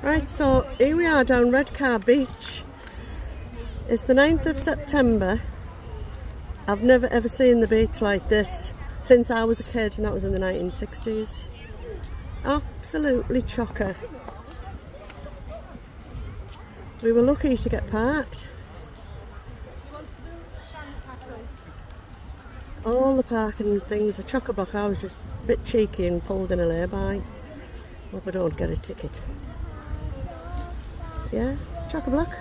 Right, so here we are down Redcar Beach. It's the 9th of September. I've never ever seen the beach like this since I was a kid, and that was in the 1960s. Absolutely chocker. We were lucky to get parked. All the parking things are chock-a-block. I was just a bit cheeky and pulled in a lay-by. Hope I don't get a ticket. Yeah, it's chock-a-block.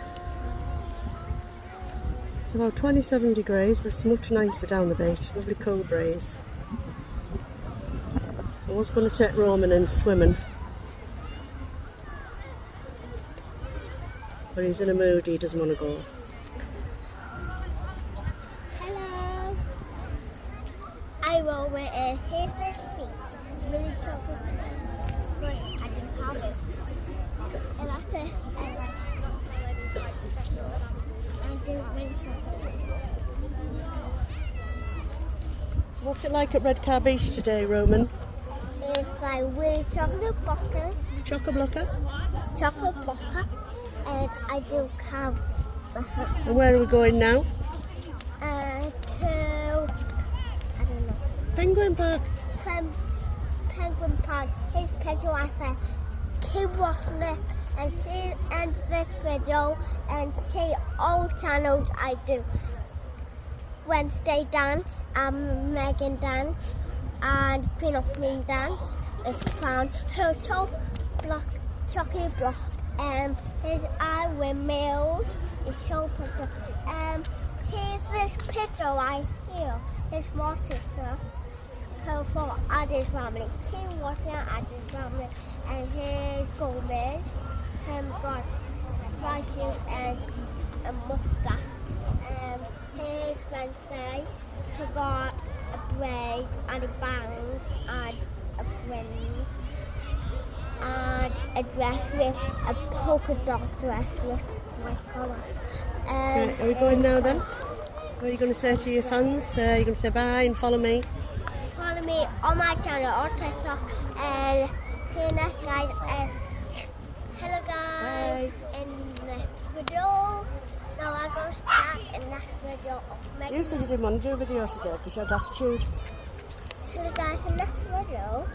It's about 27 degrees, but it's much nicer down the beach. Lovely cool breeze. I was going to take Roman in swimming, but he's in a mood, he doesn't want to go. Hello. I will wear a hair feet. Really chocolate. But I didn't have it. And I said, I didn't win something. So what's it like at Redcar Beach today, Roman? If I wear chocolate blocker, and I do have. And where are we going now? To I don't know. Penguin Park. Penguin Park. Here's Pedro. I said, keep watching it and see and this video and see all channels I do. Wednesday dance, Megan dance, and Queen of Me dance is found. Her chocolate block, his eye windmills is so picture. Here's this picture right here. His small sister. Her for Adam's family. Keep watching Adam's family. And here's Gomez. Got spices and a mustache. Here's Wednesday. He got a braid and a band and a fringe. And a dress with a polka dot dress with white colour. Right, are we going now then? What are you going to say to your fans? You're going to say bye and follow me? Follow me on my channel on TikTok and see you next guys. Hello guys. Bye. In the next video. Now I'm going to start in the next video of Megan. You said you didn't want to do a video today because you had attitude. Hello guys, in the next video.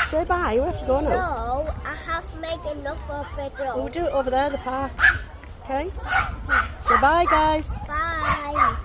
Say bye, we have to go now. No, I have made another video. We'll do it over there, the park. Okay? So bye guys. Bye.